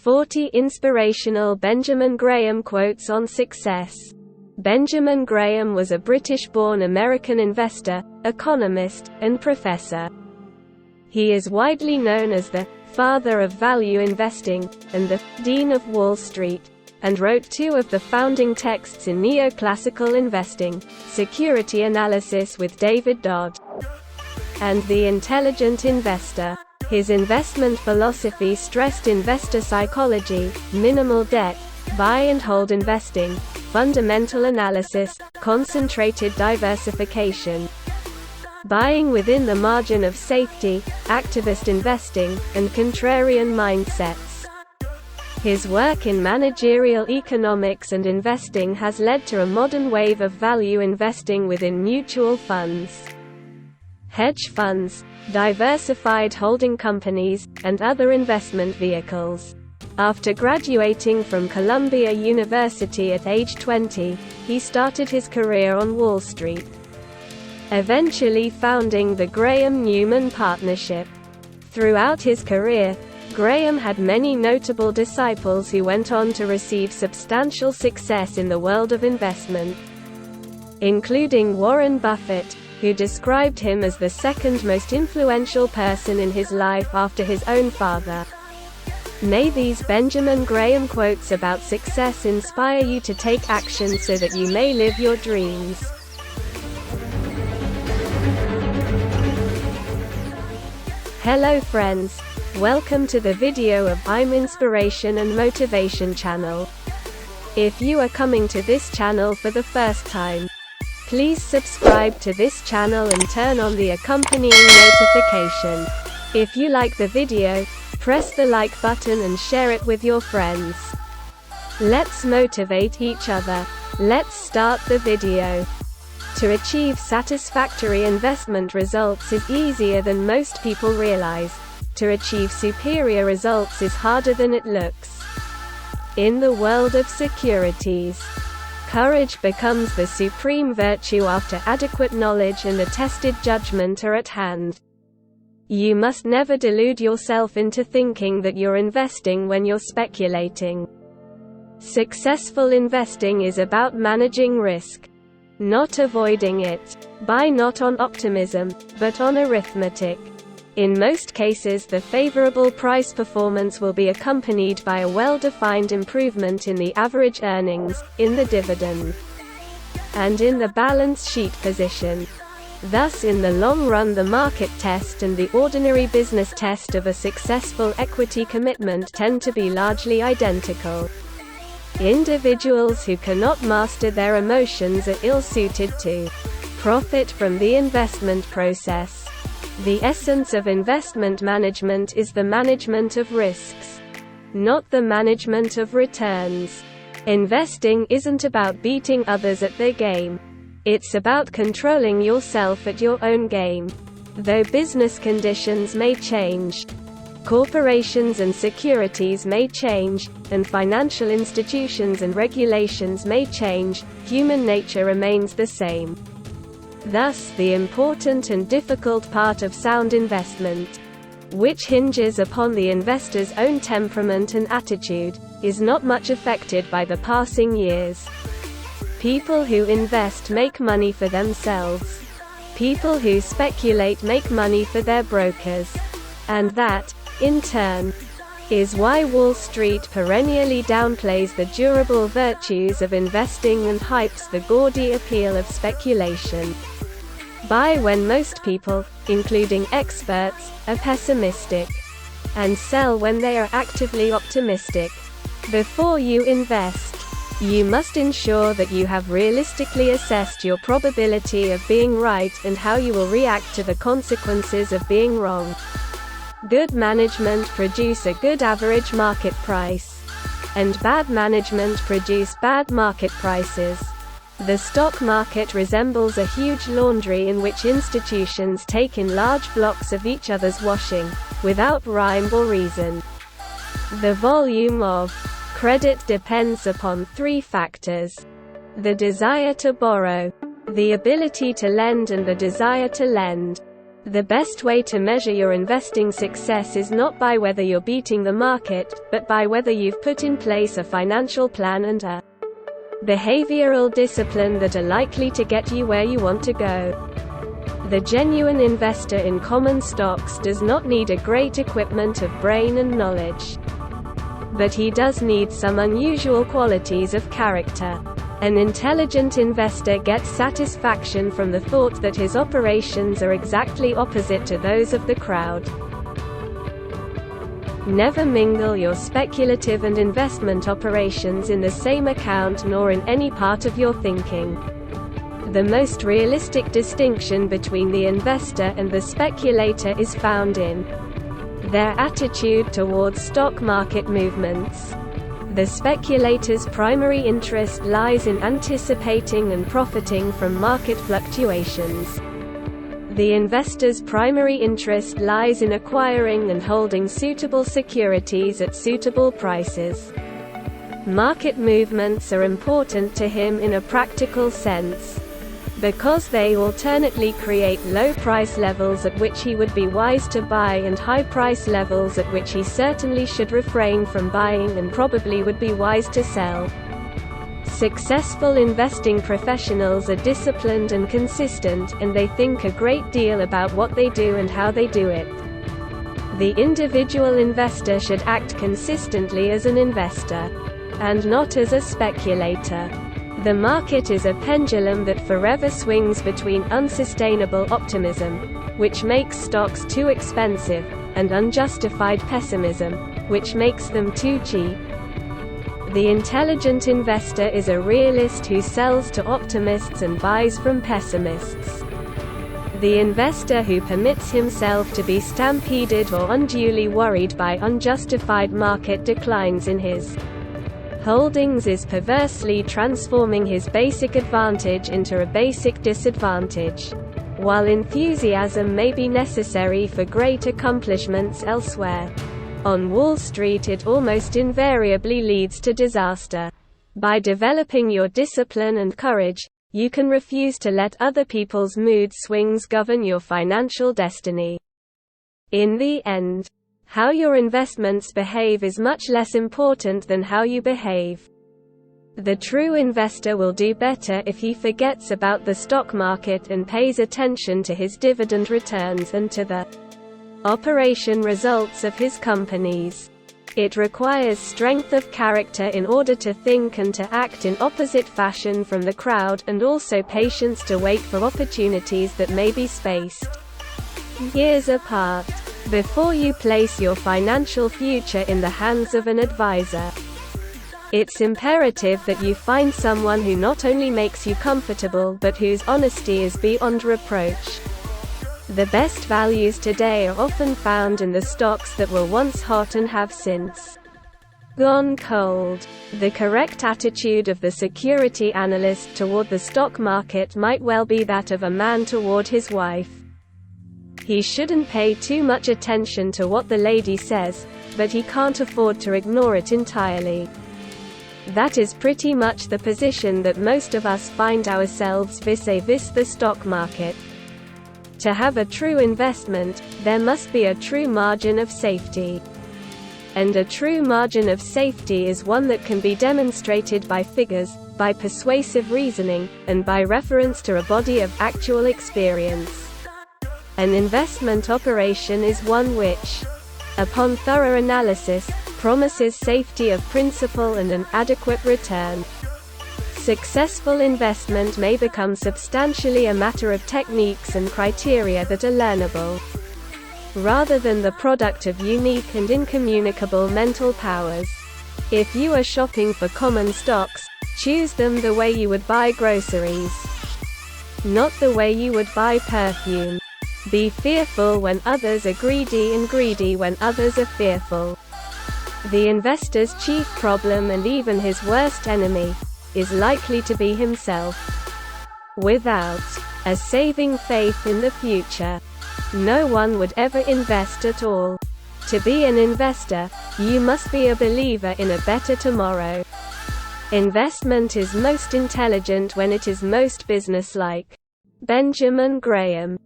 40 Inspirational Benjamin Graham Quotes on Success. Benjamin Graham was a British-born American investor, economist, and professor. He is widely known as the father of value investing, and the Dean of Wall Street, and wrote two of the founding texts in neoclassical investing, Security Analysis with David Dodd, and The Intelligent Investor. His investment philosophy stressed investor psychology, minimal debt, buy and hold investing, fundamental analysis, concentrated diversification, buying within the margin of safety, activist investing, and contrarian mindsets. His work in managerial economics and investing has led to a modern wave of value investing within mutual funds, hedge funds, diversified holding companies, and other investment vehicles. After graduating from Columbia University at age 20, he started his career on Wall Street, eventually founding the Graham-Newman Partnership. Throughout his career, Graham had many notable disciples who went on to receive substantial success in the world of investment, including Warren Buffett, who described him as the second most influential person in his life after his own father. May these Benjamin Graham quotes about success inspire you to take action so that you may live your dreams. Hello friends, welcome to the video of I'm Inspiration and Motivation channel. If you are coming to this channel for the first time, please subscribe to this channel and turn on the accompanying notification. If you like the video, press the like button and share it with your friends. Let's motivate each other. Let's start the video. To achieve satisfactory investment results is easier than most people realize. To achieve superior results is harder than it looks. In the world of securities, courage becomes the supreme virtue after adequate knowledge and a tested judgment are at hand. You must never delude yourself into thinking that you're investing when you're speculating. Successful investing is about managing risk, not avoiding it. Buy not on optimism, but on arithmetic. In most cases, the favorable price performance will be accompanied by a well-defined improvement in the average earnings, in the dividend, and in the balance sheet position. Thus, in the long run, the market test and the ordinary business test of a successful equity commitment tend to be largely identical. Individuals who cannot master their emotions are ill-suited to profit from the investment process. The essence of investment management is the management of risks, not the management of returns. Investing isn't about beating others at their game. It's about controlling yourself at your own game. Though business conditions may change, corporations and securities may change, and financial institutions and regulations may change, human nature remains the same. Thus, the important and difficult part of sound investment, which hinges upon the investor's own temperament and attitude, is not much affected by the passing years. People who invest make money for themselves. People who speculate make money for their brokers. And that, in turn, is why Wall Street perennially downplays the durable virtues of investing and hypes the gaudy appeal of speculation. Buy when most people, including experts, are pessimistic, and sell when they are actively optimistic. Before you invest, you must ensure that you have realistically assessed your probability of being right and how you will react to the consequences of being wrong. Good management produce a good average market price, and bad management produce bad market prices. The stock market resembles a huge laundry in which institutions take in large blocks of each other's washing, without rhyme or reason. The volume of credit depends upon three factors: the desire to borrow, the ability to lend, and the desire to lend. The best way to measure your investing success is not by whether you're beating the market, but by whether you've put in place a financial plan and a behavioral discipline that are likely to get you where you want to go. The genuine investor in common stocks does not need a great equipment of brain and knowledge. But he does need some unusual qualities of character. An intelligent investor gets satisfaction from the thought that his operations are exactly opposite to those of the crowd. Never mingle your speculative and investment operations in the same account nor in any part of your thinking. The most realistic distinction between the investor and the speculator is found in their attitude towards stock market movements. The speculator's primary interest lies in anticipating and profiting from market fluctuations. The investor's primary interest lies in acquiring and holding suitable securities at suitable prices. Market movements are important to him in a practical sense, because they alternately create low price levels at which he would be wise to buy and high price levels at which he certainly should refrain from buying and probably would be wise to sell. Successful investing professionals are disciplined and consistent, and they think a great deal about what they do and how they do it. The individual investor should act consistently as an investor, and not as a speculator. The market is a pendulum that forever swings between unsustainable optimism, which makes stocks too expensive, and unjustified pessimism, which makes them too cheap. The intelligent investor is a realist who sells to optimists and buys from pessimists. The investor who permits himself to be stampeded or unduly worried by unjustified market declines in his holdings is perversely transforming his basic advantage into a basic disadvantage. While enthusiasm may be necessary for great accomplishments elsewhere, on Wall Street it almost invariably leads to disaster. By developing your discipline and courage, you can refuse to let other people's mood swings govern your financial destiny. In the end, how your investments behave is much less important than how you behave. The true investor will do better if he forgets about the stock market and pays attention to his dividend returns and to the operation results of his companies. It requires strength of character in order to think and to act in opposite fashion from the crowd, and also patience to wait for opportunities that may be spaced years apart. Before you place your financial future in the hands of an advisor, it's imperative that you find someone who not only makes you comfortable but whose honesty is beyond reproach. The best values today are often found in the stocks that were once hot and have since gone cold. The correct attitude of the security analyst toward the stock market might well be that of a man toward his wife. He shouldn't pay too much attention to what the lady says, but he can't afford to ignore it entirely. That is pretty much the position that most of us find ourselves vis-a-vis the stock market. To have a true investment, there must be a true margin of safety. And a true margin of safety is one that can be demonstrated by figures, by persuasive reasoning, and by reference to a body of actual experience. An investment operation is one which, upon thorough analysis, promises safety of principal and an adequate return. Successful investment may become substantially a matter of techniques and criteria that are learnable, rather than the product of unique and incommunicable mental powers. If you are shopping for common stocks, choose them the way you would buy groceries, not the way you would buy perfume. Be fearful when others are greedy and greedy when others are fearful. The investor's chief problem, and even his worst enemy, is likely to be himself. Without a saving faith in the future, no one would ever invest at all. To be an investor, you must be a believer in a better tomorrow. Investment is most intelligent when it is most businesslike. Benjamin Graham.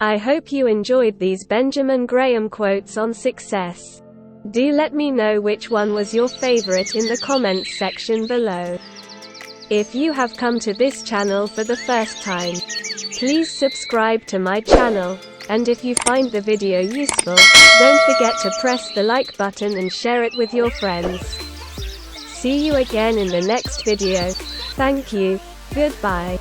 I hope you enjoyed these Benjamin Graham quotes on success. Do let me know which one was your favorite in the comments section below. If you have come to this channel for the first time, please subscribe to my channel, and if you find the video useful, don't forget to press the like button and share it with your friends. See you again in the next video. Thank you. Goodbye.